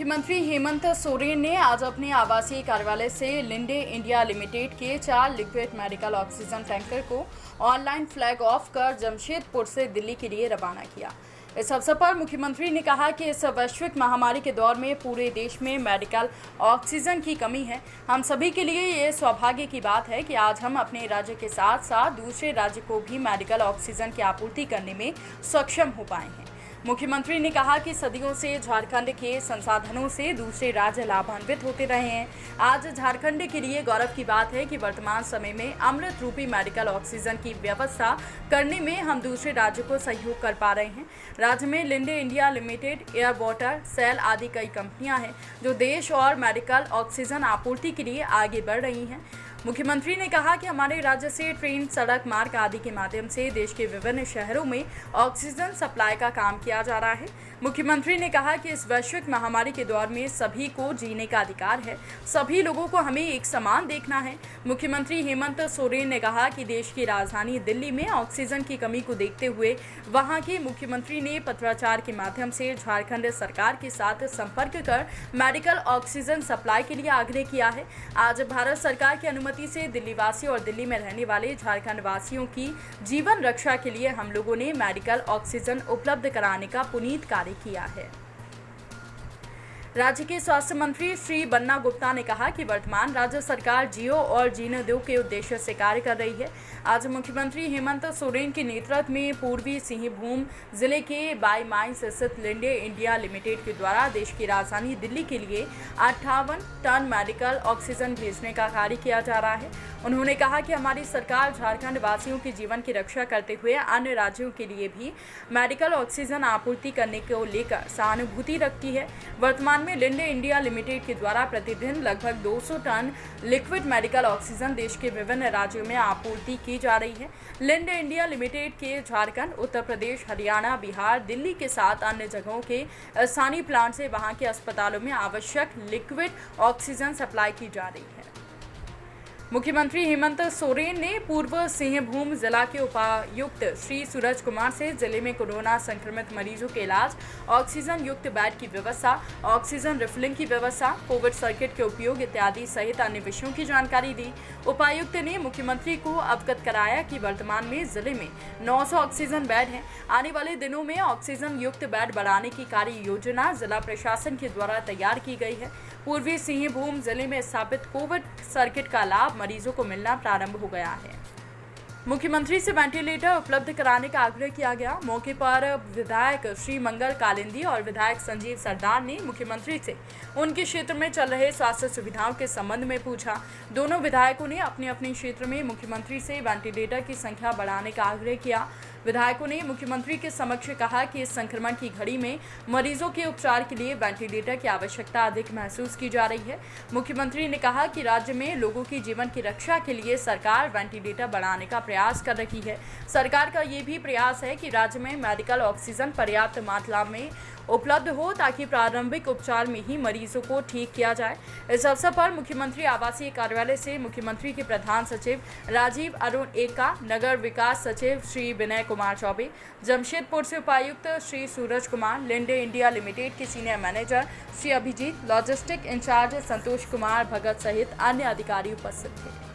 मुख्यमंत्री हेमंत सोरेन ने आज अपने आवासीय कार्यालय से लिंडे इंडिया लिमिटेड के 4 लिक्विड मेडिकल ऑक्सीजन टैंकर को ऑनलाइन फ्लैग ऑफ कर जमशेदपुर से दिल्ली के लिए रवाना किया। इस अवसर पर मुख्यमंत्री ने कहा कि इस वैश्विक महामारी के दौर में पूरे देश में मेडिकल ऑक्सीजन की कमी है। हम सभी के लिए ये सौभाग्य की बात है कि आज हम अपने राज्य के साथ साथ दूसरे राज्य को भी मेडिकल ऑक्सीजन की आपूर्ति करने में सक्षम हो पाए हैं। मुख्यमंत्री ने कहा कि सदियों से झारखंड के संसाधनों से दूसरे राज्य लाभान्वित होते रहे हैं। आज झारखंड के लिए गौरव की बात है कि वर्तमान समय में अमृत रूपी मेडिकल ऑक्सीजन की व्यवस्था करने में हम दूसरे राज्य को सहयोग कर पा रहे हैं। राज्य में Linde India Limited, Air Water, SAIL आदि कई कंपनियां हैं जो देश और मेडिकल ऑक्सीजन आपूर्ति के लिए आगे बढ़ रही हैं। मुख्यमंत्री ने कहा कि हमारे राज्य से ट्रेन, सड़क मार्ग आदि के माध्यम से देश के विभिन्न शहरों में ऑक्सीजन सप्लाई का काम किया जा रहा है। मुख्यमंत्री ने कहा कि इस वैश्विक महामारी के दौर में सभी को जीने का अधिकार है, सभी लोगों को हमें एक समान देखना है। मुख्यमंत्री हेमंत सोरेन ने कहा कि देश की राजधानी दिल्ली में ऑक्सीजन की कमी को देखते हुए वहां के मुख्यमंत्री ने पत्राचार के माध्यम से झारखंड सरकार के साथ संपर्क कर मेडिकल ऑक्सीजन सप्लाई के लिए आग्रह किया है। आज भारत सरकार की अनुमति से दिल्ली वासियों और दिल्ली में रहने वाले झारखंड वासियों की जीवन रक्षा के लिए हम लोगों ने मेडिकल ऑक्सीजन उपलब्ध कराने का पुनीत कार्य किया है। राज्य के स्वास्थ्य मंत्री श्री बन्ना गुप्ता ने कहा कि वर्तमान राज्य सरकार जियो और जीने दो के उद्देश्य से कार्य कर रही है। आज मुख्यमंत्री हेमंत सोरेन के नेतृत्व में पूर्वी सिंहभूम जिले के बाई माइंस स्थित लिंडे इंडिया लिमिटेड के द्वारा देश की राजधानी दिल्ली के लिए 58 टन मेडिकल ऑक्सीजन भेजने का कार्य किया जा रहा है। उन्होंने कहा कि हमारी सरकार झारखंड वासियों के जीवन की रक्षा करते हुए अन्य राज्यों के लिए भी मेडिकल ऑक्सीजन आपूर्ति करने को लेकर सहानुभूति रखती है। वर्तमान में लिंडे इंडिया लिमिटेड के द्वारा प्रतिदिन लगभग 200 टन लिक्विड मेडिकल ऑक्सीजन देश के विभिन्न राज्यों में आपूर्ति की जा रही है। लिंडे इंडिया लिमिटेड के झारखंड, उत्तर प्रदेश, हरियाणा, बिहार, दिल्ली के साथ अन्य जगहों के स्थानीय प्लांट से वहां के अस्पतालों में आवश्यक लिक्विड ऑक्सीजन सप्लाई की जा रही है। मुख्यमंत्री हेमंत सोरेन ने पूर्व सिंहभूम जिला के उपायुक्त श्री सूरज कुमार से जिले में कोरोना संक्रमित मरीजों के इलाज, ऑक्सीजन युक्त बेड की व्यवस्था, ऑक्सीजन रिफिलिंग की व्यवस्था, कोविड सर्किट के उपयोग इत्यादि सहित अन्य विषयों की जानकारी दी। उपायुक्त ने मुख्यमंत्री को अवगत कराया कि वर्तमान में जिले में 900 ऑक्सीजन बेड हैं। आने वाले दिनों में ऑक्सीजन युक्त बेड बढ़ाने की कार्य योजना जिला प्रशासन के द्वारा तैयार की गई है। पूर्वी सिंहभूम जिले में स्थापित कोविड सर्किट का लाभ मरीजों को मिलना प्रारंभ हो गया है। मुख्यमंत्री से वेंटिलेटर उपलब्ध कराने का आग्रह किया गया। मौके पर विधायक श्री मंगल कालिंदी और विधायक संजीव सरदार ने मुख्यमंत्री से उनके क्षेत्र में चल रहे स्वास्थ्य सुविधाओं के संबंध में पूछा। दोनों विधायकों ने अपने अपने क्षेत्र में मुख्यमंत्री से वेंटिलेटर की संख्या बढ़ाने का आग्रह किया। विधायकों ने मुख्यमंत्री के समक्ष कहा कि इस संक्रमण की घड़ी में मरीजों के उपचार के लिए वेंटिलेटर की आवश्यकता अधिक महसूस की जा रही है। मुख्यमंत्री ने कहा कि राज्य में लोगों की जीवन की रक्षा के लिए सरकार वेंटिलेटर बढ़ाने का प्रयास कर रही है। सरकार का ये भी प्रयास है कि राज्य में मेडिकल ऑक्सीजन पर्याप्त मात्रा में उपलब्ध हो ताकि प्रारंभिक उपचार में ही मरीजों को ठीक किया जाए। इस अवसर पर मुख्यमंत्री आवासीय कार्यालय से मुख्यमंत्री के प्रधान सचिव राजीव अरुण एका, नगर विकास सचिव श्री विनय कुमार चौबे, जमशेदपुर से उपायुक्त Shri Suraj Kumar, Linde India Limited के senior manager Shri Abhijit, logistic incharge Santosh Kumar Bhagat सहित अन्य अधिकारी उपस्थित थे।